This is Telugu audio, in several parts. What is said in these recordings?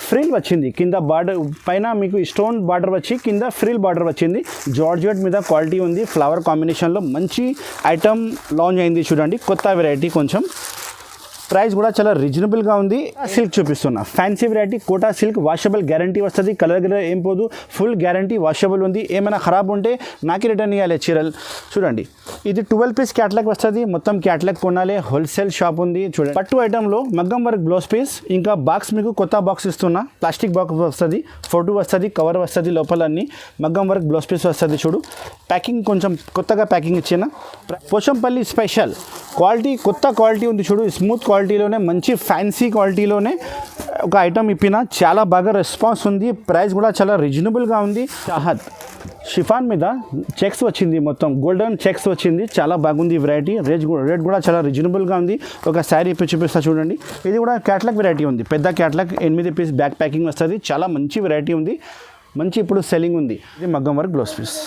ఫ్రిల్ వచ్చింది కింద బార్డర్ పైన మీకు స్టోన్ బార్డర్ వచ్చి కింద ఫ్రిల్ బార్డర్ వచ్చింది జార్జెట్ మీద క్వాలిటీ ఉంది ఫ్లవర్ కాంబినేషన్లో మంచి ఐటమ్ లాంచ్ అయింది చూడండి కొత్త వెరైటీ కొంచెం ప్రైస్ కూడా చాలా రీజనబుల్గా ఉంది సిల్క్ చూపిస్తున్నా fancy variety Kota silk washable guarantee వస్తుంది కలర్ గిలర్ ఏం పోదు ఫుల్ గ్యారంటీ వాషబుల్ ఉంది ఏమైనా ఖరాబ్ ఉంటే నాకే రిటర్న్ ఇవ్వాలి చీరలు చూడండి ఇది 12 పీస్ క్యాట్లాగ్ వస్తుంది మొత్తం క్యాట్లాగ్ కొనాలి హోల్సేల్ షాప్ ఉంది చూడండి పట్టు ఐటెంలో మగ్గం వర్క్ బ్లౌజ్ పీస్ ఇంకా బాక్స్ మీకు కొత్త బాక్స్ ఇస్తున్నా ప్లాస్టిక్ బాక్స్ వస్తుంది ఫోటో వస్తుంది కవర్ వస్తుంది లోపల అన్ని మగ్గం వర్క్ బ్లౌజ్ పీస్ వస్తుంది చూడు ప్యాకింగ్ కొంచెం కొత్తగా ప్యాకింగ్ ఇచ్చిన పోచంపల్లి స్పెషల్ క్వాలిటీ కొత్త క్వాలిటీ ఉంది చూడు స్మూత్ క్వాలిటీలోనే మంచి ఫ్యాన్సీ క్వాలిటీలోనే ఒక ఐటమ్ ఇప్పిన చాలా బాగా రెస్పాన్స్ ఉంది ప్రైస్ కూడా చాలా రీజనబుల్గా ఉంది చాహత్ షిఫాన్ మీద చెక్స్ వచ్చింది మొత్తం గోల్డెన్ చెక్స్ వచ్చింది చాలా బాగుంది వెరైటీ రేట్ కూడా చాలా రీజనబుల్గా ఉంది ఒక శారీ ఇప్పి చూపిస్తా చూడండి ఇది కూడా క్యాట్లాగ్ వెరైటీ ఉంది పెద్ద క్యాట్లాగ్ 8 పీస్ బ్యాక్ ప్యాకింగ్ వస్తుంది చాలా మంచి వెరైటీ ఉంది మంచి ఇప్పుడు సెల్లింగ్ ఉంది ఇది మగ్గం వర్క్ బ్లౌజ్ పీస్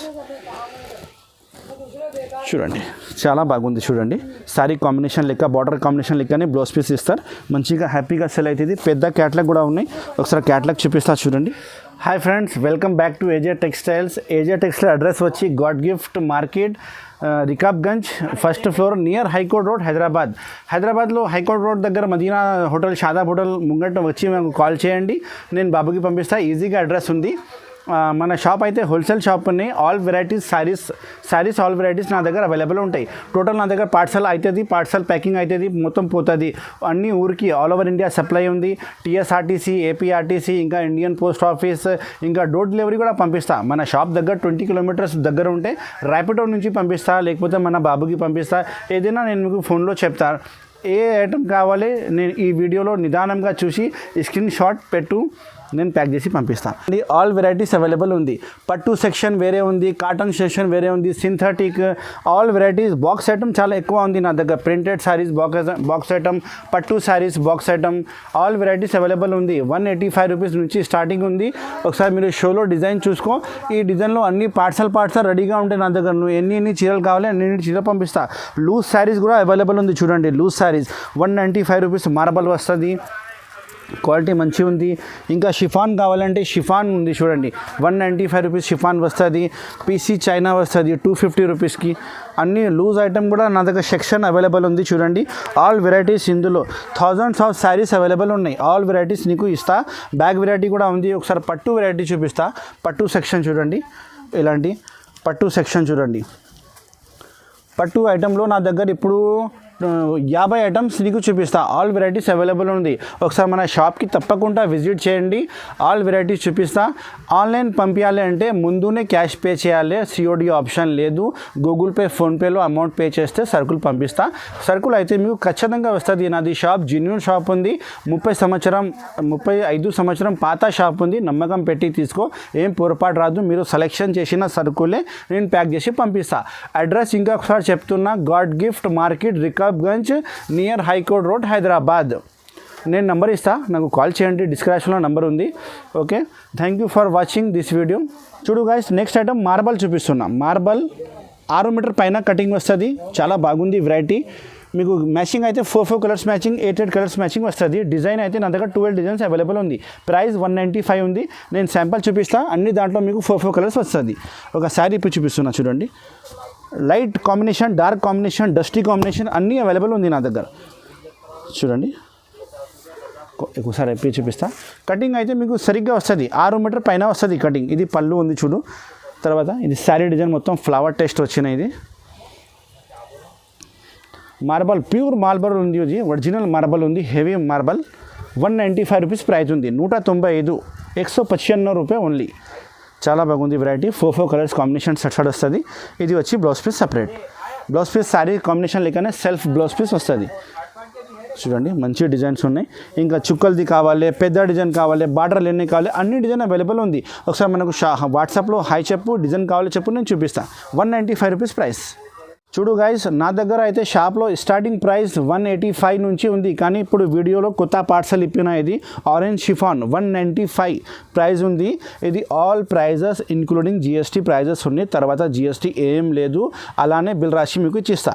చూడండి చాలా బాగుంది చూడండి శారీ కాంబినేషన్ లెక్క బార్డర్ కాంబినేషన్ లెక్కనే బ్లౌజ్ పీస్ ఇస్తారు మంచిగా హ్యాపీగా సెల్ అవుతుంది పెద్ద క్యాట్లాగ్ కూడా ఉన్నాయి ఒకసారి క్యాట్లాగ్ చూపిస్తా చూడండి hi friends welcome back to AJ textiles AJ textile address వచ్చి God gift market Rikabganj first floor near high court road హైదరాబాద్లో హైకోర్ట్ రోడ్ దగ్గర మదీనా హోటల్ షాదాబ్ హోటల్ ముంగట వచ్చి మాకు కాల్ చేయండి నేను బాబుకి పంపిస్తా ఈజీగా అడ్రస్ ఉంది మన షాప్ అయితే హోల్సేల్ షాప్ ఉన్నాయి all varieties saris all varieties నా దగ్గర అవైలబుల్ ఉంటాయి టోటల్ నా దగ్గర పార్సల్ అవుతుంది పార్సల్ ప్యాకింగ్ అవుతుంది మొత్తం పోతుంది అన్ని ఊరికి ఆల్ ఓవర్ ఇండియా సప్లై ఉంది టీఎస్ఆర్టీసీ ఏపీఆర్టీసీ ఇంకా ఇండియన్ పోస్ట్ ఆఫీస్ ఇంకా డోర్ డెలివరీ కూడా పంపిస్తా మన షాప్ దగ్గర 20 కిలోమీటర్స్ దగ్గర ఉంటే ర్యాపిడో నుంచి పంపిస్తా లేకపోతే మన బాబుకి పంపిస్తా ఏదైనా నేను మీకు ఫోన్లో చెప్తా ఏ ఐటమ్ కావాలి నేను ఈ వీడియోలో నిదానంగా చూసి స్క్రీన్ షాట్ పెట్టు నేను ప్యాక్ చేసి పంపిస్తాను ఆల్ వెరైటీస్ అవైలబుల్ ఉంది పట్టు సెక్షన్ వేరే ఉంది కాటన్ సెక్షన్ వేరే ఉంది synthetic all varieties box item చాలా ఎక్కువ ఉంది నా దగ్గర ప్రింటెడ్ శారీస్ బాక్స్ ఐటమ్ పట్టు saris box item all varieties available ఉంది 185 రూపీస్ నుంచి స్టార్టింగ్ ఉంది ఒకసారి మీరు షోలో డిజైన్ చూసుకో ఈ డిజైన్లో అన్ని పార్సల్ రెడీగా ఉంటాయి నా దగ్గర నువ్వు ఎన్ని చీరలు కావాలి అన్ని చీరలు పంపిస్తా లూజ్ శారీస్ కూడా అవైలబుల్ ఉంది చూడండి లూజ్ శారీస్ 195 రూపీస్ మార్బల్ వస్తుంది క్వాలిటీ మంచిగా ఉంది ఇంకా షిఫాన్ కావాలంటే షిఫాన్ ఉంది చూడండి 195 రూపీస్ షిఫాన్ వస్తుంది పీసీ చైనా వస్తుంది 250 రూపీస్కి అన్ని లూజ్ ఐటమ్ కూడా నా దగ్గర సెక్షన్ అవైలబుల్ ఉంది చూడండి ఆల్ వెరైటీస్ ఇందులో థౌజండ్స్ ఆఫ్ శారీస్ అవైలబుల్ ఉన్నాయి ఆల్ వెరైటీస్ నీకు ఇస్తా బ్యాగ్ వెరైటీ కూడా ఉంది ఒకసారి పట్టు వెరైటీ చూపిస్తా పట్టు సెక్షన్ చూడండి ఇలాంటి పట్టు సెక్షన్ చూడండి పట్టు ఐటెంలో నా దగ్గర ఇప్పుడు 50 ఐటమ్స్ నీకు చూపిస్తా ఆల్ వెరైటీస్ అవైలబుల్ ఉంది ఒకసారి మన షాప్కి తప్పకుండా విజిట్ చేయండి ఆల్ వెరైటీస్ చూపిస్తా ఆన్లైన్ పంపించాలి అంటే ముందునే క్యాష్ పే చేయాలి సిఓడి ఆప్షన్ లేదు గూగుల్ పే ఫోన్పేలో అమౌంట్ పే చేస్తే సరుకులు పంపిస్తా సరుకులు అయితే మీకు ఖచ్చితంగా వస్తుంది నాది షాప్ జెన్యూన్ షాప్ ఉంది 35 సంవత్సరం పాత షాప్ ఉంది నమ్మకం పెట్టి తీసుకో ఏం పొరపాటు రాదు మీరు సెలెక్షన్ చేసిన సరుకులే నేను ప్యాక్ చేసి పంపిస్తా అడ్రస్ ఇంకా ఒకసారి చెప్తున్నా God gift market Rikabganj near high court road Hyderabad నేను నంబర్ ఇస్తా నాకు కాల్ చేయండి డిస్క్రిప్షన్లో నంబర్ ఉంది okay thank you for watching this video చూడు గైస్ నెక్స్ట్ ఐటమ్ మార్బల్ చూపిస్తున్నా మార్బల్ 6 మీటర్ పైన కటింగ్ వస్తుంది చాలా బాగుంది వెరైటీ మీకు మ్యాచింగ్ అయితే 4 కలర్స్ మ్యాచింగ్ 8 కలర్స్ మ్యాచింగ్ వస్తుంది డిజైన్ అయితే నా దగ్గర 12 డిజైన్స్ అవైలబుల్ ఉంది ప్రైస్ 195 ఉంది నేను శాంపుల్ చూపిస్తా అన్ని దాంట్లో మీకు 4 కలర్స్ వస్తుంది ఒక శారీ ఇప్పుడు చూపిస్తున్నా చూడండి light combination dark combination dusty combination అన్నీ అవైలబుల్ ఉంది నా దగ్గర చూడండి ఒకసారి ఎప్పి చూపిస్తా కటింగ్ అయితే మీకు సరిగ్గా వస్తుంది 6 మీటర్ పైన వస్తుంది కటింగ్ ఇది పళ్ళు ఉంది చూడు తర్వాత ఇది శారీ డిజైన్ మొత్తం ఫ్లవర్ టెస్ట్ వచ్చినాయి ఇది మార్బల్ ప్యూర్ మార్బల్ ఉంది ఇది ఒరిజినల్ మార్బల్ ఉంది హెవీ మార్బల్ 195 రూపీస్ ప్రైస్ ఉంది 195 195 రూపాయ ఓన్లీ చాలా బాగుంది వెరైటీ 4 కలర్స్ కాంబినేషన్ సెట్ వస్తుంది ఇది వచ్చి blouse piece separate blouse piece sari combination లేకనే సెల్ఫ్ బ్లౌజ్ పీస్ వస్తుంది చూడండి మంచి డిజైన్స్ ఉన్నాయి ఇంకా చుక్కలది కావాలి పెద్ద డిజైన్ కావాలి బార్డర్లు ఎన్ని కావాలి అన్ని డిజైన్ అవైలబుల్ ఉంది ఒకసారి మనకు వాట్సాప్లో హాయ్ చెప్పు డిజైన్ కావాలి చెప్పు నేను చూపిస్తాను 195 రూపీస్ ప్రైస్ చూడు గైస్ నా దగ్గర అయితే షాప్లో స్టార్టింగ్ ప్రైస్ 185 నుంచి ఉంది కానీ ఇప్పుడు వీడియోలో కొత్త పార్సల్ ఇప్పిన ఇది ఆరెంజ్ షిఫాన్ 195 ప్రైస్ ఉంది ఇది all prices including GST prices ఉన్నాయి తర్వాత జిఎస్టీ ఏం లేదు అలానే బిల్ రాసి మీకు ఇచ్చిస్తా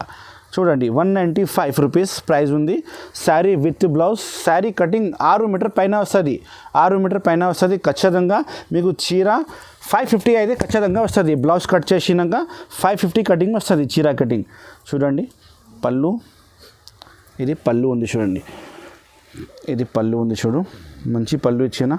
చూడండి 195 రూపీస్ ప్రైస్ ఉంది. Sari with blouse, sari cutting 6 metre పైన వస్తుంది, 6 మీటర్ పైన వస్తుంది ఖచ్చితంగా. మీకు చీర 550 అయితే ఖచ్చితంగా వస్తుంది. బ్లౌజ్ కట్ చేసినాక 550 కటింగ్ వస్తుంది, చీర కటింగ్. చూడండి పళ్ళు, ఇది పళ్ళు ఉంది చూడండి, ఇది పళ్ళు ఉంది చూడు, మంచి పళ్ళు ఇచ్చిన.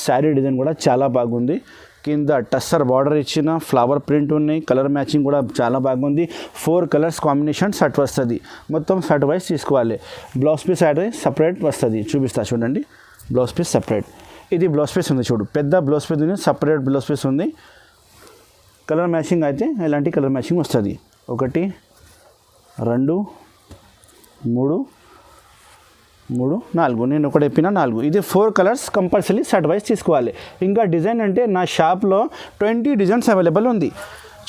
శారీ డిజైన్ కూడా చాలా బాగుంది. కింద టస్సర్ బార్డర్ ఇచ్చిన, ఫ్లవర్ ప్రింట్ ఉన్నాయి, కలర్ మ్యాచింగ్ కూడా చాలా బాగుంది. 4 కలర్స్ కాంబినేషన్ షర్ట్ వస్తుంది. మొత్తం షర్ట్ వైజ్ తీసుకోవాలి. బ్లౌజ్ పీస్ అయితే సపరేట్ వస్తుంది, చూపిస్తా చూడండి. బ్లౌజ్ పీస్ సపరేట్, ఇది బ్లౌజ్ పీస్ ఉంది చూడు, పెద్ద బ్లౌజ్ పీస్ ఉంది, సపరేట్ బ్లౌజ్ పీస్ ఉంది. కలర్ మ్యాచింగ్ అయితే ఇలాంటి కలర్ మ్యాచింగ్ వస్తుంది. 1 2 3 4, నేను ఒకటి చెప్పిన 4. ఇది 4 కలర్స్ కంపల్సరీ షర్ట్ వైజ్ తీసుకోవాలి. ఇంకా డిజైన్ అంటే నా షాప్లో 20 డిజైన్స్ అవైలబుల్ ఉంది.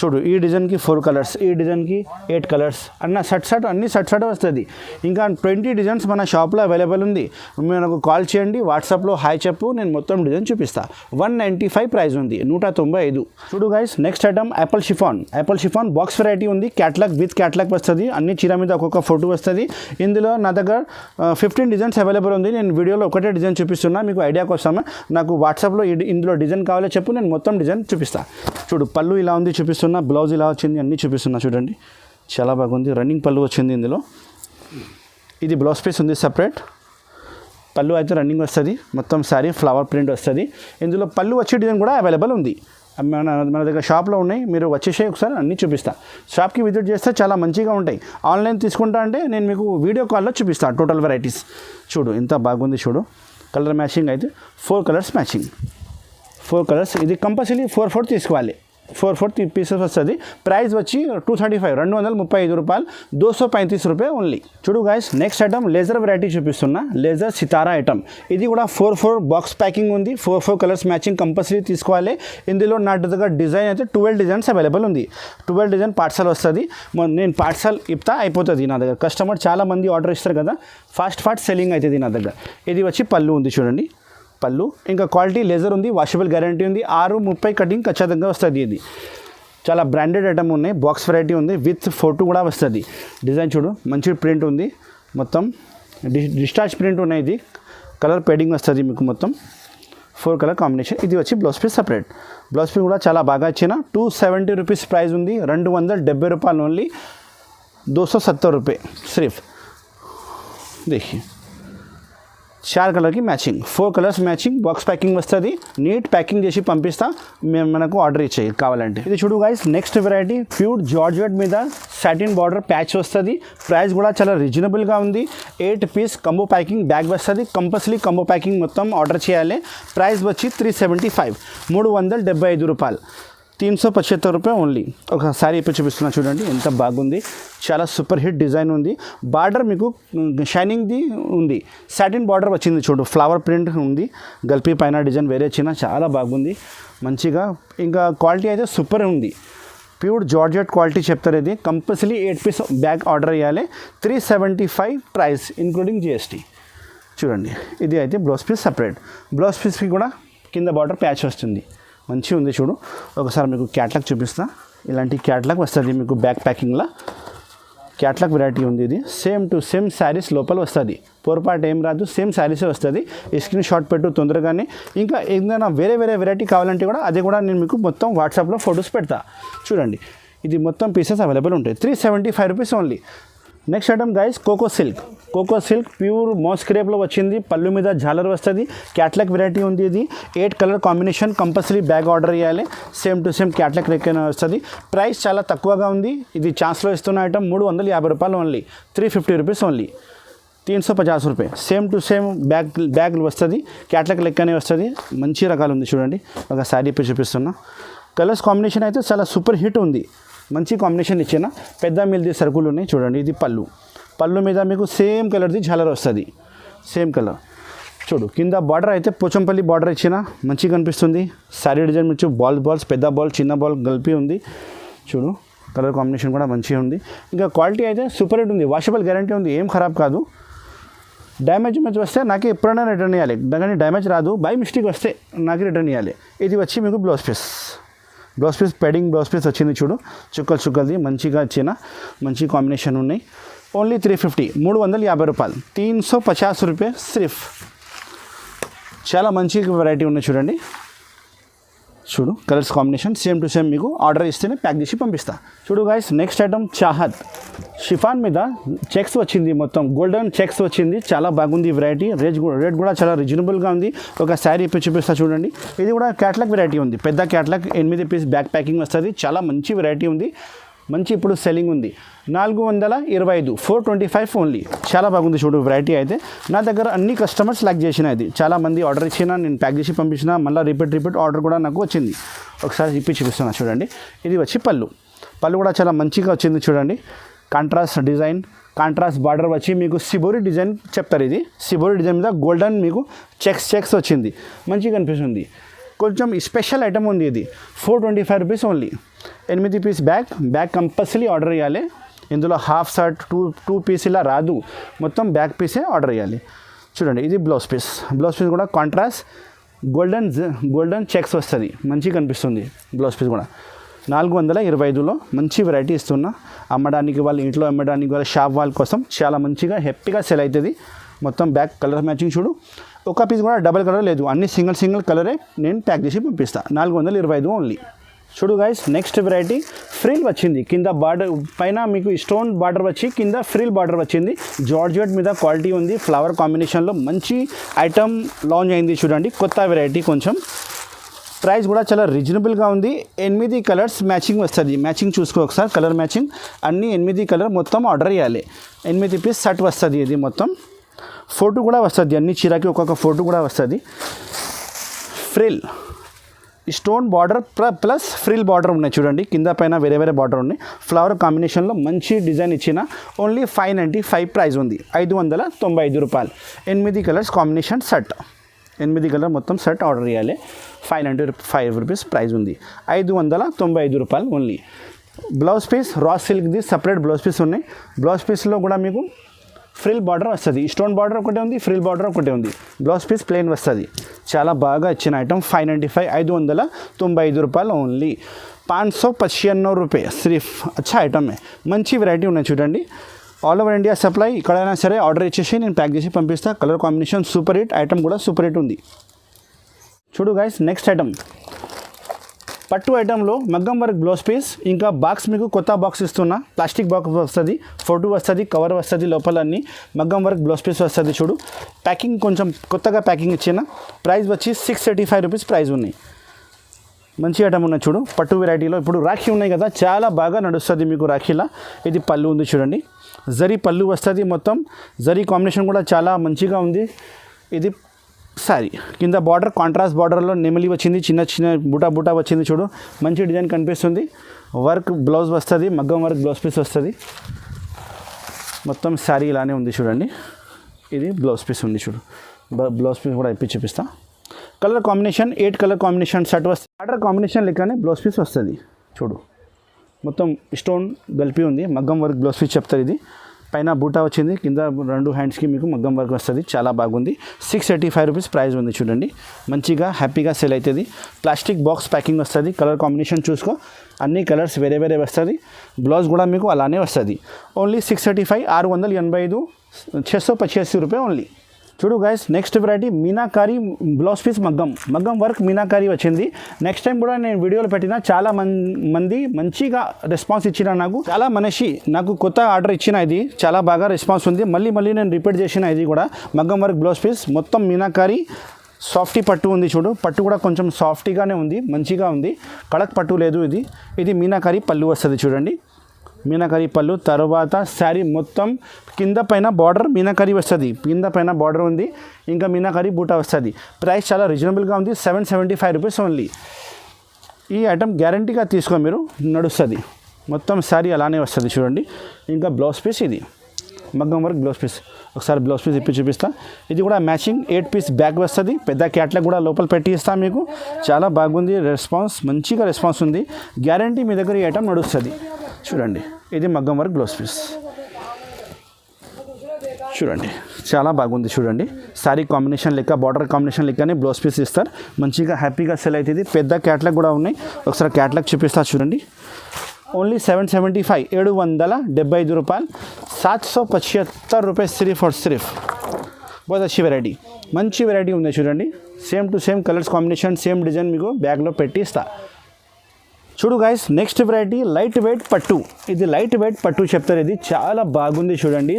చూడు, ఈ డిజైన్కి 4 కలర్స్, ఈ డిజైన్కి 8 కలర్స్ అన్న షర్ట్ అన్ని షర్ట్ వస్తుంది. ఇంకా 20 డిజైన్స్ మన షాప్లో అవైలబుల్ ఉంది. మనకు కాల్ చేయండి, వాట్సాప్లో హాయ్ చెప్పు, నేను మొత్తం డిజైన్ చూపిస్తా. 195 ప్రైస్ ఉంది, 195. చూడు guys, next item Apple chiffon box variety ఉంది. క్యాట్లాగ్ విత్ క్యాట్లాగ్ వస్తుంది. అన్ని చీర మీద ఒక్కొక్క ఫోటో వస్తుంది. ఇందులో నా దగ్గర 15 డిజైన్స్ అవైలబుల్ ఉంది. నేను వీడియోలో ఒకటే డిజైన్ చూపిస్తున్నా, మీకు ఐడియా కోసమే. నాకు వాట్సాప్లో ఇందులో డిజైన్ కావాలో చెప్పు, నేను మొత్తం డిజైన్ చూపిస్తా. చూడు, పళ్ళు ఇలా ఉంది చూపిస్తున్నా, బ్లౌజ్ ఇలా వచ్చింది, అన్నీ చూపిస్తున్నా చూడండి. చాలా బాగుంది, రన్నింగ్ పళ్ళు వచ్చింది ఇందులో. ఇది బ్లౌజ్ పీస్ ఉంది సపరేట్, పళ్ళు అయితే రన్నింగ్ వస్తుంది. మొత్తం శారీ ఫ్లవర్ ప్రింట్ వస్తుంది. ఇందులో పళ్ళు వచ్చే డిజైన్ కూడా అవైలబుల్ ఉంది. మన దగ్గర షాప్లో ఉన్నాయి, మీరు వచ్చేసే ఒకసారి అన్నీ చూపిస్తా. షాప్కి విజిట్ చేస్తే చాలా మంచిగా ఉంటాయి. ఆన్లైన్ తీసుకుంటా అంటే నేను మీకు వీడియో కాల్లో చూపిస్తాను టోటల్ వెరైటీస్. చూడు ఎంత బాగుంది చూడు, కలర్ మ్యాచింగ్ అయితే 4 కలర్స్ మ్యాచింగ్, 4 కలర్స్. ఇది కంపల్సరీ 4 తీసుకోవాలి. 4 పీసెస్ వస్తుంది. ప్రైస్ వచ్చి 235, 235 రూపాయలు, 235 రూపాయ ఓన్లీ. చూడు guys, next item laser variety చూపిస్తున్నా. లేజర్ సితారా ఐటమ్, ఇది కూడా 4 బాక్స్ ప్యాకింగ్ ఉంది. 4 కలర్స్ మ్యాచింగ్ కంపల్సరీ తీసుకోవాలి. ఇందులో నా దగ్గర డిజైన్ అయితే 12 డిజైన్స్ అవైలబుల్ ఉంది. 12 డిజైన్ పార్సల్ వస్తుంది. నేను పార్సల్ ఇప్తా అయిపోతుంది నా దగ్గర. కస్టమర్ చాలా మంది ఆర్డర్ ఇస్తారు కదా, ఫాస్ట్ సెల్లింగ్ అవుతుంది నా దగ్గర. ఇది వచ్చి పళ్ళు ఉంది చూడండి, పళ్ళు. ఇంకా క్వాలిటీ లేజర్ ఉంది, వాషబుల్ గ్యారంటీ ఉంది. 630 కటింగ్ ఖచ్చితంగా వస్తుంది. ఇది చాలా బ్రాండెడ్ ఐటమ్ ఉన్నాయి. బాక్స్ వెరైటీ ఉంది, విత్ ఫోటో కూడా వస్తుంది. డిజైన్ చూడు, మంచి ప్రింట్ ఉంది, మొత్తం డిస్టాచ్ ప్రింట్ ఉన్నాయి. ఇది కలర్ పేడింగ్ వస్తుంది మీకు మొత్తం 4 కలర్ కాంబినేషన్. ఇది వచ్చి blouse piece separate. Blouse piece కూడా చాలా బాగా ఇచ్చిన. 270 రూపీస్ ప్రైస్ ఉంది, 270 రూపాయలు ఓన్లీ, 270 రూపాయ సిర్ఫ్. देखिए 4 కలర్ की matching, 4 colours matching, box packing వస్తుంది. నీట్ ప్యాకింగ్ చేసి పంపిస్తా, మేము మనకు ఆర్డర్ ఇచ్చేయి కావాలంటే. ఇది చూడు guys, next variety pure georgette మీద సాటిన్ బార్డర్ ప్యాచ్ వస్తుంది. ప్రైస్ కూడా చాలా రీజనబుల్గా ఉంది. 8 పీస్ కంబో ప్యాకింగ్ బ్యాగ్ వస్తుంది. కంపల్సరీ కంబో ప్యాకింగ్ మొత్తం ఆర్డర్ చేయాలి. ప్రైస్ వచ్చి 375, 375 రూపాయలు, 375 రూపాయ ఓన్లీ. ఒక శారీ ఇప్పుడు చూపిస్తున్నా చూడండి, ఎంత బాగుంది. చాలా సూపర్ హిట్ డిజైన్ ఉంది. బార్డర్ మీకు షైనింగ్ది ఉంది, సాటిన్ బార్డర్ వచ్చింది చూడు, ఫ్లవర్ ప్రింట్ ఉంది. గల్పీ పైన డిజైన్ వేరే చిన్న, చాలా బాగుంది మంచిగా. ఇంకా క్వాలిటీ అయితే సూపర్ ఉంది. ప్యూర్ జార్జెట్ క్వాలిటీ చెప్తారు. ఇది కంపల్సరీ 8 పీస్ బ్యాగ్ ఆర్డర్ చేయాలి. 375 ప్రైస్ ఇంక్లూడింగ్ GST. చూడండి, ఇది అయితే బ్లౌజ్ పీస్ సపరేట్. బ్లౌజ్ పీస్కి కూడా కింద బార్డర్ ప్యాచ్ వస్తుంది, మంచిగా ఉంది చూడు. ఒకసారి మీకు క్యాట్లాగ్ చూపిస్తా. ఇలాంటి క్యాట్లాగ్ వస్తుంది మీకు బ్యాక్ ప్యాకింగ్లో. క్యాట్లాగ్ వెరైటీ ఉంది. ఇది సేమ్ టు సేమ్ శారీస్ లోపల వస్తుంది, పొరపాటు ఏం రాదు, సేమ్ శారీసే వస్తుంది. ఈ స్క్రీన్ షాట్ పెట్టు తొందరగానే. ఇంకా ఏదైనా వేరే వెరైటీ కావాలంటే కూడా అది కూడా నేను మీకు మొత్తం వాట్సాప్లో ఫొటోస్ పెడతా చూడండి. ఇది మొత్తం పీసెస్ అవైలబుల్ ఉంటాయి. 375 rupees only. Next item guys, coco silk pure moss క్రేప్లో వచ్చింది. పళ్ళు మీద జాలర్ వస్తుంది. క్యాట్లాగ్ వెరైటీ ఉంది. ఇది 8 colour combination, compulsory bag order చేయాలి. సేమ్ టు సేమ్ క్యాట్లాగ్ లెక్కన వస్తుంది. ప్రైస్ చాలా తక్కువగా ఉంది. ఇది ఛాన్స్లో ఇస్తున్న ఐటమ్ 350 రూపాయలు ఓన్లీ, 350 రూపీస్ ఓన్లీ, 350 రూపాయ. సేమ్ టు సేమ్ బ్యాగ్ వస్తుంది, క్యాట్లాగ్ లెక్కనే వస్తుంది. మంచి రకాలు ఉంది చూడండి. ఒక శారీ ఇప్పుడు చూపిస్తున్నా. కలర్స్ కాంబినేషన్ అయితే చాలా సూపర్ హిట్ ఉంది. మంచి కాంబినేషన్ ఇచ్చిన. పెద్ద మిల్ది సరుకులు ఉన్నాయి చూడండి. ఇది పళ్ళు మీద మీకు సేమ్ కలర్ది జాలర్ వస్తుంది, సేమ్ కలర్. చూడు, కింద బార్డర్ అయితే పోచంపల్లి బార్డర్ ఇచ్చిన, మంచిగా కనిపిస్తుంది. శారీ డిజైన్ వచ్చి బాల్స్, పెద్ద బాల్, చిన్న బాల్ కలిపి ఉంది. చూడు, కలర్ కాంబినేషన్ కూడా మంచిగా ఉంది. ఇంకా క్వాలిటీ అయితే సూపర్ హిట్ ఉంది. వాషబుల్ గ్యారంటీ ఉంది, ఏం ఖరాబ్ కాదు. డ్యామేజ్ వస్తే నాకు ఎప్పుడైనా రిటర్న్ ఇవ్వాలి, కానీ డ్యామేజ్ రాదు. బై మిస్టేక్ వస్తే నాకు రిటర్న్ ఇవ్వాలి. ఇది వచ్చి మీకు బ్లౌజ్ పీస్ పెడింగ్ బ్లౌజ్ పీస్ వచ్చింది చూడు, చుక్కలది మంచిగా ఇచ్చిన, మంచి కాంబినేషన్ ఉన్నాయి. ఓన్లీ 350, 350 రూపాయలు, 350 రూపాయ సిర్ఫ్. చాలా మంచి వెరైటీ ఉన్నాయి చూడండి. చూడు colours combination same to same, మీకు ఆర్డర్ ఇస్తేనే ప్యాక్ చేసి పంపిస్తా. చూడు guys, next item Chahat chiffon మీద చెక్స్ వచ్చింది, మొత్తం గోల్డెన్ చెక్స్ వచ్చింది. చాలా బాగుంది వెరైటీ. రేట్ కూడా చాలా రీజనబుల్గా ఉంది. ఒక శారీ ఇప్పి చూపిస్తా చూడండి. ఇది కూడా క్యాట్లాగ్ వెరైటీ ఉంది, పెద్ద క్యాట్లాగ్, 8 పీస్ బ్యాక్ ప్యాకింగ్ వస్తుంది. చాలా మంచి వెరైటీ ఉంది, మంచి ఇప్పుడు సెల్లింగ్ ఉంది. 425, 425 ఓన్లీ. చాలా బాగుంది చూడు వెరైటీ అయితే. నా దగ్గర అన్ని కస్టమర్స్ లైక్ చేసిన, ఇది చాలా మంది ఆర్డర్ ఇచ్చిన, నేను ప్యాక్ చేసి పంపించిన, మళ్ళీ రిపీట్ ఆర్డర్ కూడా నాకు వచ్చింది. ఒకసారి ఇప్పి చూపిస్తున్నా చూడండి. ఇది వచ్చి పళ్ళు కూడా చాలా మంచిగా వచ్చింది చూడండి. కాంట్రాస్ట్ డిజైన్, కాంట్రాస్ట్ బార్డర్ వచ్చి మీకు సిబోరి డిజైన్ చెప్తారు. ఇది సిబోరి డిజైన్ మీద గోల్డెన్ మీకు చెక్స్ వచ్చింది, మంచిగా కనిపిస్తుంది. కొంచెం స్పెషల్ ఐటమ్ ఉంది ఇది. 425 rupees only. 8 piece back compulsory order ఇవ్వాలి. ఇందులో హాఫ్ షర్ట్, టూ పీస్ ఇలా రాదు, మొత్తం బ్యాక్ పీసే ఆర్డర్ ఇవ్వాలి. చూడండి ఇది బ్లౌజ్ పీస్ కూడా కాంట్రాస్ట్ గోల్డెన్ చెక్స్ వస్తుంది, మంచిగా కనిపిస్తుంది. బ్లౌజ్ పీస్ కూడా 425లో మంచి వెరైటీ ఇస్తున్నా. అమ్మడానికి వాళ్ళ ఇంట్లో అమ్మడానికి వాళ్ళ షాప్ వాళ్ళ కోసం చాలా మంచిగా హ్యాపీగా సెల్ అవుతుంది. మొత్తం బ్యాక్ కలర్ మ్యాచింగ్ చూడు. ఒక పీస్ కూడా డబల్ కలర్ లేదు, అన్ని సింగిల్ కలరే నేను ప్యాక్ చేసి పంపిస్తాను. 425 ఓన్లీ. చూడు గైస్, నెక్స్ట్ వెరైటీ ఫ్రిల్ వచ్చింది. కింద బార్డర్ పైన మీకు స్టోన్ బార్డర్ వచ్చి కింద ఫ్రిల్ బార్డర్ వచ్చింది. జార్జెట్ మీద క్వాలిటీ ఉంది. ఫ్లవర్ కాంబినేషన్లో మంచి ఐటమ్ లాంచ్ అయింది చూడండి. కొత్త వెరైటీ, కొంచెం ప్రైస్ కూడా చాలా రీజనబుల్గా ఉంది. 8 కలర్స్ మ్యాచింగ్ వస్తుంది. మ్యాచింగ్ చూసుకో ఒకసారి, కలర్ మ్యాచింగ్ అన్ని 8 కలర్ మొత్తం ఆర్డర్ ఇవ్వాలి. 8 పీస్ షర్ట్ వస్తుంది. ఇది మొత్తం ఫోటో కూడా వస్తుంది, అన్ని చీరకి ఒక్కొక్క ఫోటో కూడా వస్తుంది. Frill stone border plus frill border ఉన్నాయి చూడండి. కింద పైన వేరే బార్డర్ ఉన్నాయి. ఫ్లవర్ కాంబినేషన్లో మంచి డిజైన్ ఇచ్చిన. ఓన్లీ 595 ప్రైస్ ఉంది. 595 రూపాయలు. 8 కలర్స్ కాంబినేషన్ షర్ట్, 8 కలర్ మొత్తం షర్ట్ ఆర్డర్ చేయాలి. 595 రూపీస్ ప్రైస్ ఉంది. 595 రూపాయలు ఓన్లీ. బ్లౌజ్ పీస్ రా సిల్క్ది సపరేట్ బ్లౌజ్ పీస్ ఉన్నాయి. బ్లౌజ్ పీస్లో కూడా మీకు ఫ్రిల్ బార్డర్ వస్తుంది. స్టోన్ బార్డర్ ఒకటే ఉంది, ఫ్రిల్ బార్డర్ ఒకటే ఉంది. బ్లౌజ్ పీస్ ప్లెయిన్ వస్తుంది. చాలా బాగా ఇచ్చిన ఐటమ్. 595, 595 రూపాయలు ఓన్లీ. 595 రూపాయ సిర్ఫ్. అచ్చా ఐటమ్, మంచి వెరైటీ ఉన్నాయి చూడండి. All over India supply. ఎక్కడైనా సరే ఆర్డర్ ఇచ్చేసి నేను ప్యాక్ చేసి పంపిస్తాను. Colour combination super hit, item కూడా సూపర్ హిట్ ఉంది. చూడు గైస్, నెక్స్ట్ ఐటమ్ పట్టు ఐటెంలో మగ్గం వర్క్ బ్లౌజ్ పీస్, ఇంకా బాక్స్ మీకు కొత్త బాక్స్ ఇస్తున్నా. ప్లాస్టిక్ బాక్స్ వస్తుంది, ఫోటో వస్తుంది, కవర్ వస్తుంది, లోపల అన్ని మగ్గం వర్క్ బ్లౌజ్ పీస్ వస్తుంది. చూడు ప్యాకింగ్ కొంచెం కొత్తగా ప్యాకింగ్ ఇచ్చిన. ప్రైస్ వచ్చి 635 రూపీస్ ప్రైస్ ఉన్నాయి. మంచి ఐటమ్ ఉన్నాయి చూడు. పట్టు వెరైటీలో ఇప్పుడు రాఖీ ఉన్నాయి కదా, చాలా బాగా నడుస్తుంది మీకు రాఖీలా. ఇది పళ్ళు ఉంది చూడండి, జరీ పళ్ళు వస్తుంది. మొత్తం జరీ కాంబినేషన్ కూడా చాలా మంచిగా ఉంది. ఇది సారీ కింద బార్డర్ కాంట్రాస్ట్ బార్డర్లో నెమలి వచ్చింది, చిన్న బూటా వచ్చింది చూడు. మంచి డిజైన్ కనిపిస్తుంది. వర్క్ బ్లౌజ్ వస్తుంది, మగ్గం వర్క్ బ్లౌజ్ పీస్ వస్తుంది. మొత్తం శారీ ఇలానే ఉంది చూడండి. ఇది బ్లౌజ్ పీస్ ఉంది చూడు. బ్లౌజ్ పీస్ కూడా ఇప్పి చూపిస్తా. Colour combination 8 colour combination shirt వస్తుంది. ఆర్డర్ కాంబినేషన్ లెక్కనే బ్లౌజ్ పీస్ వస్తుంది చూడు. మొత్తం స్టోన్ గల్పి ఉంది, మగ్గం వర్క్ బ్లౌజ్ పీస్ చెప్తారు. ఇది పైన బూటా వచ్చింది, కింద 2 హ్యాండ్స్కి మీకు మగ్గం వర్క్ వస్తుంది. చాలా బాగుంది. 685 రూపీస్ ప్రైస్ ఉంది చూడండి. మంచిగా హ్యాపీగా సేల్ అవుతుంది. ప్లాస్టిక్ బాక్స్ ప్యాకింగ్ వస్తుంది. కలర్ కాంబినేషన్ చూసుకో, అన్ని కలర్స్ వేరే వస్తుంది. బ్లౌజ్ కూడా మీకు అలానే వస్తుంది. ఓన్లీ 635, 685, 685 రూపాయ ఓన్లీ. చూడు guys, next variety meenakari blouse piece మగ్గం వర్క్ మీనాకారి వచ్చింది. నెక్స్ట్ టైం కూడా నేను వీడియోలో పెట్టిన, చాలా మంది మంచిగా రెస్పాన్స్ ఇచ్చిన. చాలా మనిషి నాకు కొత్త ఆర్డర్ ఇచ్చిన. ఇది చాలా బాగా రెస్పాన్స్ ఉంది. మళ్ళీ నేను రిపీట్ చేసిన. ఇది కూడా మగ్గం వర్క్ బ్లౌజ్ పీస్ మొత్తం మీనాకారి సాఫ్టీ పట్టు ఉంది చూడు. పట్టు కూడా కొంచెం సాఫ్టీగానే ఉంది, మంచిగా ఉంది. కడక్ పట్టు లేదు. ఇది మీనాకారి పళ్ళు వస్తుంది చూడండి. మీనాకారి పళ్ళు. తర్వాత శారీ మొత్తం కింద పైన బార్డర్ మీనాకారి వస్తుంది. కింద పైన బార్డర్ ఉంది, ఇంకా మీనాకారి బూటా వస్తుంది. ప్రైస్ చాలా రీజనబుల్గా ఉంది. 775 రూపీస్ ఓన్లీ. ఈ ఐటమ్ గ్యారంటీగా తీసుకో మీరు, నడుస్తుంది. మొత్తం శారీ అలానే వస్తుంది చూడండి. ఇంకా బ్లౌజ్ పీస్ ఇది మగ్గం వర్క్ బ్లౌజ్ పీస్. ఒకసారి బ్లౌజ్ పీస్ ఇప్పి చూపిస్తా. ఇది కూడా మ్యాచింగ్ 8 పీస్ బ్యాగ్ వస్తుంది. పెద్ద క్యాట్లాగ్ కూడా లోపల పెట్టి ఇస్తాను మీకు. చాలా బాగుంది రెస్పాన్స్, మంచిగా రెస్పాన్స్ ఉంది. గ్యారంటీ మీ దగ్గర ఈ ఐటమ్ నడుస్తుంది చూడండి. ఇది మగ్గం వర్క్ బ్లౌజ్ పీస్ చూడండి. చాలా బాగుంది చూడండి. శారీ కాంబినేషన్ లెక్క, బార్డర్ కాంబినేషన్ లెక్కనే బ్లౌజ్ పీస్ ఇస్తారు. మంచిగా హ్యాపీగా సెల్ అవుతుంది. పెద్ద క్యాట్లాగ్ కూడా ఉన్నాయి. ఒకసారి క్యాట్లాగ్ చూపిస్తా చూడండి. ఓన్లీ 775 775 రూపాయలు 775 రూపాయలు సిరిఫ్ और सिर्फ बहुत अच्छी వెరైటీ మంచి వెరైటీ ఉంది చూడండి same to same colours combination same design మీకు బ్యాగ్లో పెట్టి ఇస్తా చూడు guys next variety light weight పట్టు ఇది లైట్ వెయిట్ పట్టు చెప్తారు ఇది చాలా బాగుంది చూడండి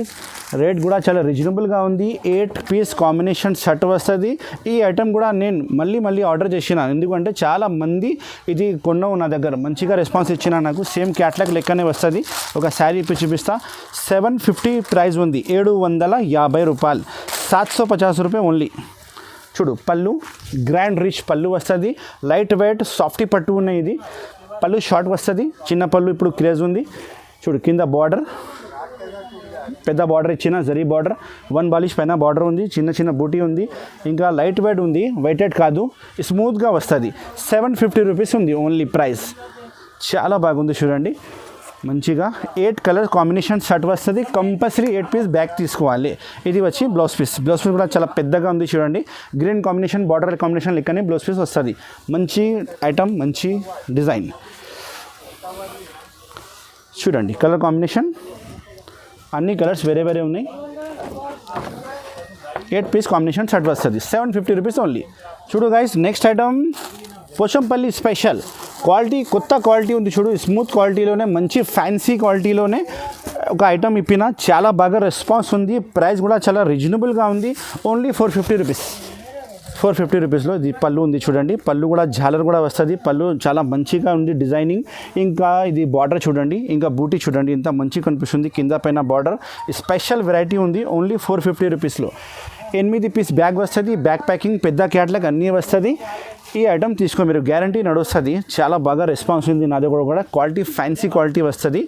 రేట్ కూడా చాలా రీజనబుల్గా ఉంది 8 పీస్ కాంబినేషన్ షర్ట్ వస్తుంది ఈ ఐటమ్ కూడా నేను మళ్ళీ ఆర్డర్ చేసిన ఎందుకంటే చాలా మంది ఇది కొన్నావు నా దగ్గర మంచిగా రెస్పాన్స్ ఇచ్చిన నాకు సేమ్ క్యాట్లాగ్ లెక్కనే వస్తుంది ఒక శారీ ఇప్పి చూపిస్తా 750 ప్రైస్ ఉంది 750 రూపాయలు 750 రూపాయలు ఓన్లీ చూడు పళ్ళు గ్రాండ్ రిచ్ పళ్ళు వస్తుంది లైట్ వెయిట్ సాఫ్టీ పట్టు ఉన్నాయి ఇది పళ్ళు షార్ట్ వస్తుంది చిన్న పళ్ళు ఇప్పుడు క్రేజ్ ఉంది చూడు కింద బార్డర్ పెద్ద బార్డర్ ఇచ్చిన జరీ బార్డర్ 1 బాలిష్ పైన బార్డర్ ఉంది చిన్న బూటీ ఉంది ఇంకా లైట్ వెయిట్ ఉంది వెయిటెడ్ కాదు స్మూత్గా వస్తుంది 750 రూపీస్ ఉంది ఓన్లీ ప్రైస్ చాలా బాగుంది చూడండి మంచిగా 8 కలర్ కాంబినేషన్ షర్ట్ వస్తుంది కంపల్సరీ 8 పీస్ బ్యాగ్ తీసుకోవాలి ఇది వచ్చి బ్లౌజ్ పీస్ కూడా చాలా పెద్దగా ఉంది చూడండి గ్రీన్ కాంబినేషన్ బార్డర్ కాంబినేషన్ లెక్కనే బ్లౌజ్ పీస్ వస్తుంది మంచి ఐటమ్ మంచి డిజైన్ చూడండి కలర్ కాంబినేషన్ అన్ని కలర్స్ వేరే ఉన్నాయి 8 పీస్ కాంబినేషన్ షర్ట్ వస్తుంది 750 రూపీస్ ఓన్లీ చూడు guys next item Pochampally special quality కొత్త క్వాలిటీ ఉంది చూడు స్మూత్ క్వాలిటీలోనే మంచి ఫ్యాన్సీ క్వాలిటీలోనే ఒక ఐటమ్ ఇప్పిన చాలా బాగా రెస్పాన్స్ ఉంది ప్రైస్ కూడా చాలా రీజనబుల్గా ఉంది ఓన్లీ 450 రూపీస్ 450 రూపీస్లో ఇది పళ్ళు ఉంది చూడండి పళ్ళు కూడా జాలర్ కూడా వస్తుంది పళ్ళు చాలా మంచిగా ఉంది డిజైనింగ్ ఇంకా ఇది బార్డర్ చూడండి ఇంకా బూటీ చూడండి ఇంత మంచిగా కనిపిస్తుంది కింద పైన బార్డర్ స్పెషల్ వెరైటీ ఉంది ఓన్లీ 450 రూపీస్లో 8 పీస్ బ్యాగ్ వస్తుంది బ్యాగ్ ప్యాకింగ్ పెద్ద క్యాట్లాగ్ అన్నీ వస్తుంది ఈ ఐటమ్ తీసుకో మీరు గ్యారంటీ నడుస్తుంది చాలా బాగా రెస్పాన్స్ ఉంది నా దగ్గర కూడా క్వాలిటీ ఫ్యాన్సీ క్వాలిటీ వస్తుంది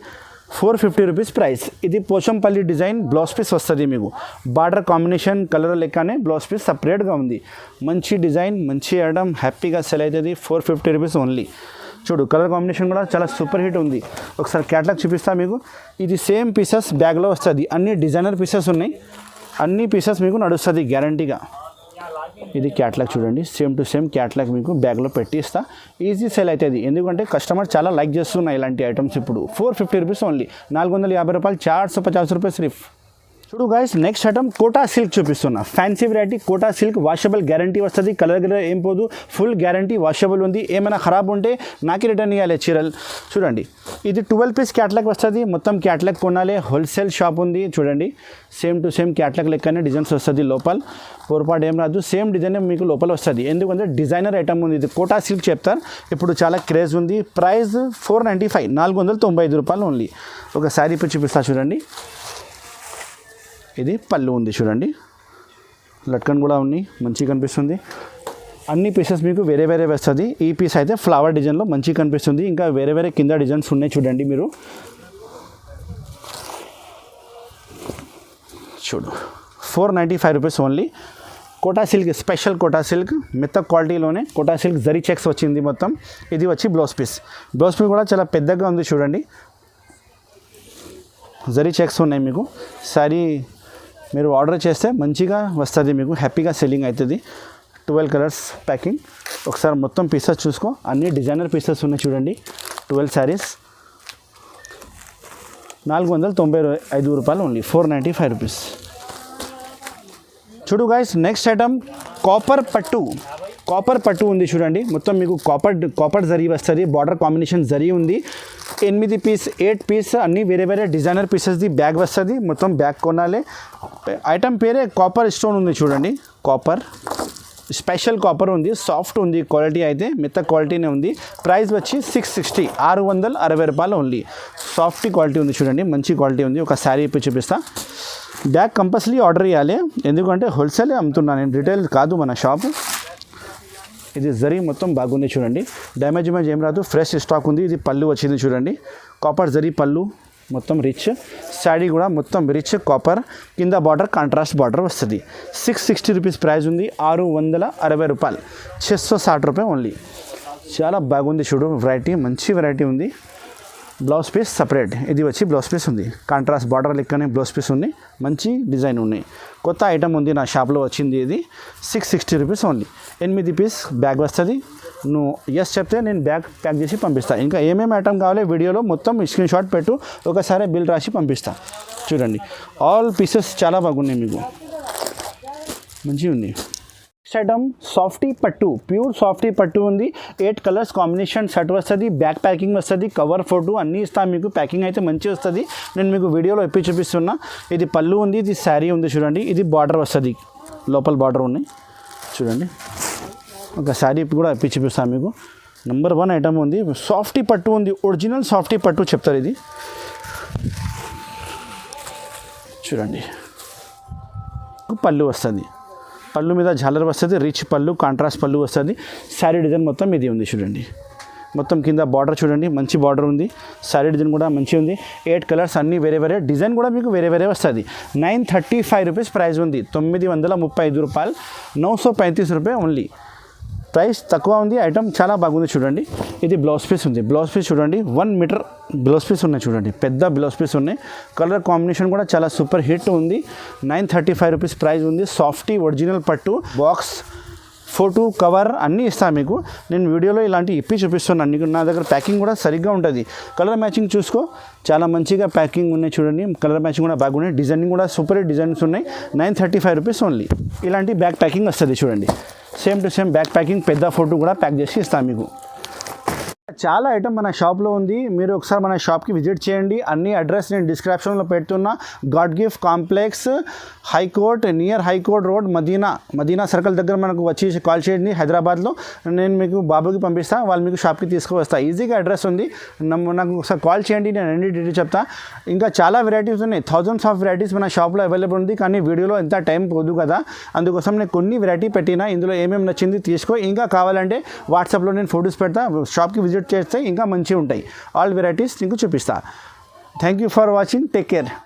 450 రూపీస్ ప్రైస్ ఇది పోచంపల్లి డిజైన్ బ్లౌజ్ పీస్ వస్తుంది మీకు బార్డర్ కాంబినేషన్ కలర్ లెక్కనే బ్లౌజ్ పీస్ సపరేట్గా ఉంది మంచి డిజైన్ మంచి ఐటమ్ హ్యాపీగా సెల్ అవుతుంది 450 రూపీస్ ఓన్లీ చూడు కలర్ కాంబినేషన్ కూడా చాలా సూపర్ హిట్ ఉంది ఒకసారి క్యాట్లాగ్ చూపిస్తా మీకు ఇది సేమ్ పీసెస్ బ్యాగ్లో వస్తుంది అన్ని డిజైనర్ పీసెస్ ఉన్నాయి అన్ని పీసెస్ మీకు నడుస్తుంది గ్యారంటీగా ఇది క్యాట్లాగ్ చూడండి సేమ్ టు సేమ్ క్యాట్లాగ్ మీకు బ్యాగ్లో పెట్టి ఇస్తా ఈజీ సేల్ అవుతుంది ఎందుకంటే కస్టమర్ చాలా లైక్ చేస్తున్నాయి ఇలాంటి ఐటమ్స్ ఇప్పుడు 450 రూపీస్ ఓన్లీ 450 రూపాయలు 450 రూపాయలు సిర్ఫ్ చూడు guys next item Kota silk చూపిస్తున్నా fancy variety Kota silk washable guarantee వస్తుంది కలర్ ఏం పోదు ఫుల్ గ్యారంటీ వాషబుల్ ఉంది ఏమైనా ఖరాబ్ ఉంటే నాకే రిటర్న్ ఇవ్వాలి చీరలు చూడండి ఇది 12 పీస్ క్యాట్లాగ్ వస్తుంది మొత్తం క్యాట్లాగ్ కొనాలి హోల్సేల్ షాప్ ఉంది చూడండి సేమ్ టు సేమ్ క్యాట్లాగ్ లెక్కనే డిజైన్స్ వస్తుంది లోపల పొరపాటు ఏం రాదు సేమ్ డిజైన్ మీకు లోపల వస్తుంది ఎందుకంటే డిజైనర్ ఐటమ్ ఉంది ఇది కోటా సిల్క్ చెప్తారు ఇప్పుడు చాలా క్రేజ్ ఉంది ప్రైస్ 495 495 రూపాయలు ఓన్లీ ఒక శారీ పై చూపిస్తా చూడండి ఇది పళ్ళు ఉంది చూడండి లట్కన్ కూడా ఉంది మంచిగా కనిపిస్తుంది అన్ని పీసెస్ మీకు వేరే వస్తుంది ఈ పీస్ అయితే ఫ్లవర్ డిజైన్లో మంచిగా కనిపిస్తుంది ఇంకా వేరే కింద డిజైన్స్ ఉన్నాయి చూడండి మీరు చూడు 495 rupees only Kota silk special Kota silk మెత్త క్వాలిటీలోనే కోటా సిల్క్ జరీ చెక్స్ వచ్చింది మొత్తం ఇది వచ్చి బ్లౌజ్ పీస్ కూడా చాలా పెద్దగా ఉంది చూడండి జరీ చెక్స్ ఉన్నాయి మీకు సారీ మీరు ఆర్డర్ చేస్తే మంచిగా వస్తుంది మీకు హ్యాపీగా సెల్లింగ్ అవుతుంది 12 కలర్స్ ప్యాకింగ్ ఒకసారి మొత్తం పీసెస్ చూసుకో అన్ని డిజైనర్ పీసెస్ ఉన్నాయి చూడండి 12 శారీస్ 495 రూపాయలు ఓన్లీ 495 రూపీస్ చూడు గైస్ నెక్స్ట్ ఐటమ్ కాపర్ పట్టు ఉంది చూడండి మొత్తం మీకు కాపర్ జరీ వస్తుంది బార్డర్ కాంబినేషన్ జరీ ఉంది 8 పీస్ 8 పీస్ అన్నీ వేరే డిజైనర్ పీసెస్ది బ్యాగ్ వస్తుంది మొత్తం బ్యాగ్ కొనాలి ఐటమ్ పేరే కాపర్ స్టోన్ ఉంది చూడండి కాపర్ స్పెషల్ కాపర్ ఉంది సాఫ్ట్ ఉంది క్వాలిటీ అయితే మెత్త క్వాలిటీనే ఉంది ప్రైస్ వచ్చి 660 రూపాయలు ఓన్లీ సాఫ్ట్ క్వాలిటీ ఉంది చూడండి మంచి క్వాలిటీ ఉంది ఒక శారీ ఇప్పి చూపిస్తా బ్యాగ్ కంపల్సరీ ఆర్డర్ ఇవ్వాలి ఎందుకంటే హోల్సేల్ అమ్ముతున్నాను నేను రిటైల్ కాదు మన షాప్ ఇది జరీ మొత్తం బాగుంది చూడండి డ్యామేజ్ ఏం రాదు ఫ్రెష్ స్టాక్ ఉంది ఇది పళ్ళు వచ్చింది చూడండి కాపర్ జరీ పళ్ళు మొత్తం రిచ్ శారీ కూడా మొత్తం రిచ్ కాపర్ కింద బార్డర్ కాంట్రాస్ట్ బార్డర్ వస్తుంది 660 రూపీస్ ప్రైస్ ఉంది 660 రూపాయలు 660 రూపాయలు ఓన్లీ చాలా బాగుంది చూడు వెరైటీ మంచి వెరైటీ ఉంది బ్లౌజ్ పీస్ సపరేట్ ఇది వచ్చి బ్లౌజ్ పీస్ ఉంది కాంట్రాస్ట్ బార్డర్ లెక్కనే బ్లౌజ్ పీస్ ఉంది మంచి డిజైన్ ఉన్నాయి కొత్త ఐటమ్ ఉంది నా షాప్లో వచ్చింది ఇది 660 రూపీస్ ఓన్లీ 8 పీస్ బ్యాగ్ వస్తుంది నువ్వు ఎస్ చెప్తే నేను బ్యాగ్ ప్యాక్ చేసి పంపిస్తాను. ఇంకా ఏమేమి ఐటమ్ కావాలి వీడియోలో మొత్తం స్క్రీన్ షాట్ పెట్టు, ఒకసారి బిల్ రాసి పంపిస్తా. చూడండి ఆల్ పీసెస్ చాలా బాగున్నాయి, మీకు మంచిగా ఉంది. నెక్స్ట్ ఐటమ్ సాఫ్టీ పట్టు, ప్యూర్ సాఫ్టీ పట్టు ఉంది. 8 కలర్స్ కాంబినేషన్ షర్ట్ వస్తుంది, బ్యాక్ ప్యాకింగ్ వస్తుంది, కవర్ ఫోటో అన్నీ ఇస్తాను మీకు. ప్యాకింగ్ అయితే మంచిగా వస్తుంది, నేను మీకు వీడియోలో ఎప్పి చూపిస్తున్నా. ఇది పళ్ళు ఉంది, ఇది శారీ ఉంది చూడండి. ఇది బార్డర్ వస్తుంది, లోపల బార్డర్ ఉన్నాయి చూడండి. ఒక శారీ కూడా ఎప్పి చూపిస్తాను మీకు. నెంబర్ 1 ఐటమ్ ఉంది, సాఫ్టీ పట్టు ఉంది, ఒరిజినల్ సాఫ్టీ పట్టు చెప్తారు. ఇది చూడండి పళ్ళు వస్తుంది, పళ్ళు మీద జాలర్ వస్తుంది, రిచ్ పళ్ళు, కాంట్రాస్ట్ పళ్ళు వస్తుంది. శారీ డిజైన్ మొత్తం ఇది ఉంది చూడండి. మొత్తం కింద బార్డర్ చూడండి, మంచి బార్డర్ ఉంది. శారీ డిజైన్ కూడా మంచిగా ఉంది. 8 కలర్స్ అన్నీ వేరే వేరే, డిజైన్ కూడా మీకు వేరే వేరే వస్తుంది. 935 రూపీస్ ప్రైస్ ఉంది, 935 రూపాయలు, 935 రూపాయలు ఓన్లీ. ప్రైస్ తక్కువ ఉంది, ఐటమ్ చాలా బాగుంది చూడండి. ఇది బ్లౌజ్ పీస్ ఉంది, బ్లౌజ్ పీస్ చూడండి 1 మీటర్ బ్లౌజ్ పీస్ ఉన్నాయి చూడండి, పెద్ద బ్లౌజ్ పీస్ ఉన్నాయి. కలర్ కాంబినేషన్ కూడా చాలా సూపర్ హిట్ ఉంది. 935 రూపీస్ ప్రైస్ ఉంది. సాఫ్టీ ఒరిజినల్ పట్టు, బాక్స్ ఫోటో కవర్ అన్నీ ఇస్తాను మీకు. నేను వీడియోలో ఇలాంటి ఇప్పి చూపిస్తున్నాను నీకు. నా దగ్గర ప్యాకింగ్ కూడా సరిగ్గా ఉంటుంది. కలర్ మ్యాచింగ్ చూసుకో, చాలా మంచిగా ప్యాకింగ్ ఉన్నాయి చూడండి. కలర్ మ్యాచింగ్ కూడా బాగున్నాయి, డిజైనింగ్ కూడా సూపర్ డిజైన్స్ ఉన్నాయి. 935 రూపీస్ ఓన్లీ. ఇలాంటి బ్యాక్ ప్యాకింగ్ వస్తుంది చూడండి, same to same back packing, పెద్ద ఫోటో కూడా ప్యాక్ చేసి ఇస్తాను మీకు. చాలా ఐటమ్ మన షాప్లో ఉంది, మీరు ఒకసారి మన షాప్కి విజిట్ చేయండి. అన్ని అడ్రస్ నేను డిస్క్రిప్షన్లో పెడుతున్నా. God gift complex, high court, near high court road, Madina circle దగ్గర మనకు వచ్చి కాల్ చేయండి హైదరాబాద్లో. నేను మీకు బాబుకి పంపిస్తాను, వాళ్ళు మీకు షాప్కి తీసుకువస్తా. ఈజీగా అడ్రస్ ఉంది, నాకు ఒకసారి కాల్ చేయండి, నేను అన్ని డీటెయిల్స్ చెప్తా. ఇంకా చాలా వెరైటీస్ ఉన్నాయి, థౌజండ్స్ ఆఫ్ వెరైటీస్ మన షాప్లో అవైలబుల్ ఉంది. కానీ వీడియోలో ఎంత టైం పోదు కదా, అందుకోసం నేను కొన్ని వెరైటీ పెట్టినా. ఇందులో ఏమేమి నచ్చింది తీసుకో. ఇంకా కావాలంటే వాట్సాప్లో నేను ఫొటోస్ పెడతా, షాప్కి విజిట్ చేస్తే ఇంకా మంచిగా ఉంటాయి. ఆల్ వెరైటీస్ నీకు చూపిస్తా. Thank you for watching, take care.